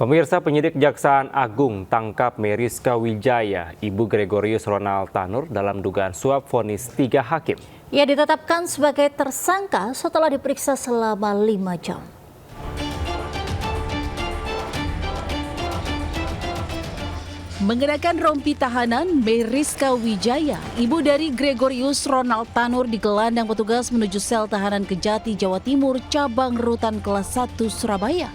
Pemirsa, penyidik Kejaksaan Agung tangkap Meriska Wijaya, Ibu Gregorius Ronald Tanur dalam dugaan suap vonis 3 hakim. Ia ditetapkan sebagai tersangka setelah diperiksa selama 5 jam. Mengenakan rompi tahanan, Meriska Wijaya, ibu dari Gregorius Ronald Tanur, digelandang petugas menuju sel tahanan Kejati, Jawa Timur, cabang rutan kelas 1 Surabaya.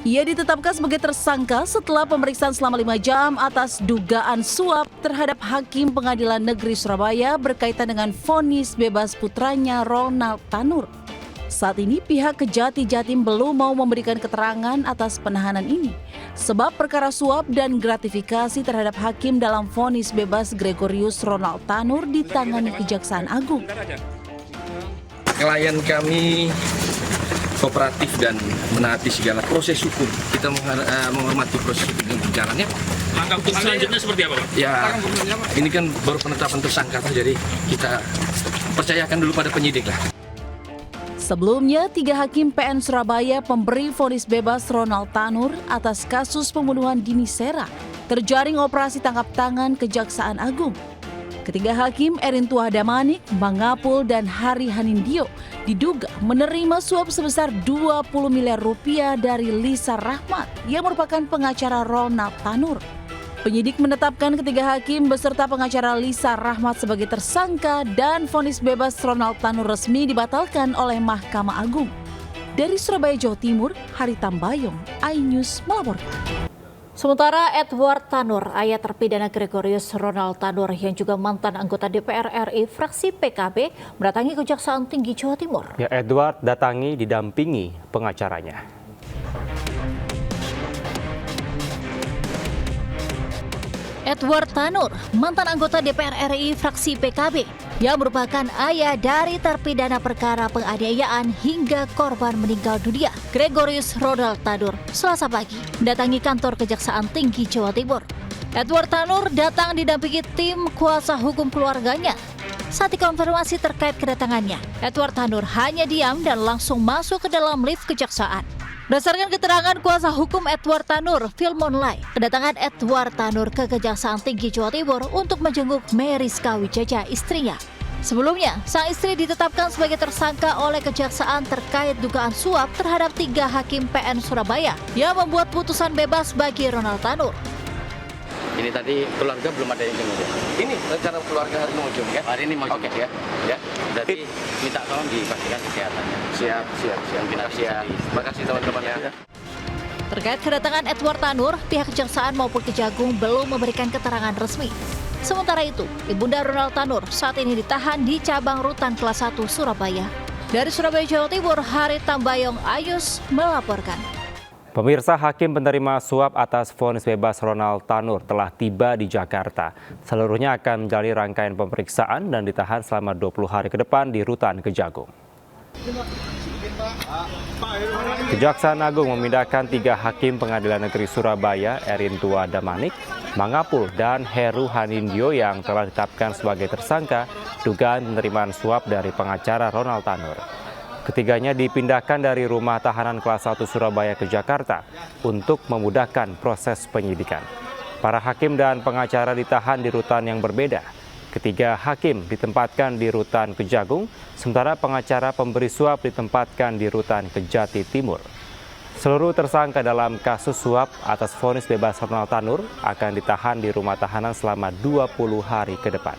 Ia ditetapkan sebagai tersangka setelah pemeriksaan selama 5 jam atas dugaan suap terhadap Hakim Pengadilan Negeri Surabaya berkaitan dengan vonis bebas putranya Ronald Tanur. Saat ini pihak Kejati Jatim belum mau memberikan keterangan atas penahanan ini, sebab perkara suap dan gratifikasi terhadap hakim dalam vonis bebas Gregorius Ronald Tanur ditangani Kejaksaan Agung. Klien kami kooperatif dan menaati segala proses hukum. Kita menghormati proses hukum yang berjalannya. Langkah hukum selanjutnya seperti apa, Pak? Ya, ini kan baru penetapan tersangka, jadi kita percayakan dulu pada penyidik lah. Sebelumnya, 3 hakim PN Surabaya pemberi vonis bebas Ronald Tanur atas kasus pembunuhan Dini Sera terjaring operasi tangkap tangan Kejaksaan Agung. Ketiga hakim, Erin Tua Damanik, Mangapul, dan Hari Hanindyo, diduga menerima suap sebesar 20 miliar rupiah dari Lisa Rahmat yang merupakan pengacara Ronald Tanur. Penyidik menetapkan ketiga hakim beserta pengacara Lisa Rahmat sebagai tersangka dan vonis bebas Ronald Tanur resmi dibatalkan oleh Mahkamah Agung. Dari Surabaya, Jawa Timur, Hari Tambayong, iNews melaporkan. Sementara Edward Tanur, ayah terpidana Gregorius Ronald Tanur yang juga mantan anggota DPR RI fraksi PKB, mendatangi Kejaksaan Tinggi Jawa Timur. Ya, Edward datangi didampingi pengacaranya. Edward Tanur, mantan anggota DPR RI fraksi PKB, yang merupakan ayah dari terpidana perkara penganiayaan hingga korban meninggal dunia, Gregorius Ronald Tanur, Selasa pagi mendatangi kantor Kejaksaan Tinggi Jawa Timur. Edward Tanur datang didampingi tim kuasa hukum keluarganya. Saat dikonfirmasi terkait kedatangannya, Edward Tanur hanya diam dan langsung masuk ke dalam lift kejaksaan. Berdasarkan keterangan kuasa hukum Edward Tanur, Filmonline, kedatangan Edward Tanur ke Kejaksaan Tinggi Jawa Timur untuk menjenguk Meriska Wijaya, istrinya. Sebelumnya, sang istri ditetapkan sebagai tersangka oleh Kejaksaan terkait dugaan suap terhadap 3 hakim PN Surabaya yang membuat putusan bebas bagi Ronald Tanur. Ini tadi keluarga belum ada yang jenguk. Ini rencana keluarga hari mau jenguk ya? Hari ini mau jenguk ya. Ya. Berarti minta tolong dipastikan kesehatannya. Siap. Makasih teman-teman ya. Terkait kedatangan Edward Tanur, pihak Kejaksaan maupun Kejagung belum memberikan keterangan resmi. Sementara itu, Ibunda Ronald Tanur saat ini ditahan di cabang rutan kelas 1 Surabaya. Dari Surabaya, Jawa Timur, Hari Tambayong, iNews melaporkan. Pemirsa, hakim penerima suap atas vonis bebas Ronald Tanur telah tiba di Jakarta. Seluruhnya akan menjalani rangkaian pemeriksaan dan ditahan selama 20 hari ke depan di rutan Kejagung. Kejaksaan Agung memindahkan 3 hakim Pengadilan Negeri Surabaya, Erin Tua Damanik, Mangapul, dan Heru Hanindyo yang telah ditetapkan sebagai tersangka dugaan penerimaan suap dari pengacara Ronald Tanur. Ketiganya dipindahkan dari rumah tahanan kelas 1 Surabaya ke Jakarta untuk memudahkan proses penyidikan. Para hakim dan pengacara ditahan di rutan yang berbeda. Ketiga hakim ditempatkan di rutan Kejagung, sementara pengacara pemberi suap ditempatkan di rutan Kejati Timur. Seluruh tersangka dalam kasus suap atas vonis bebas Ronald Tanur akan ditahan di rumah tahanan selama 20 hari ke depan.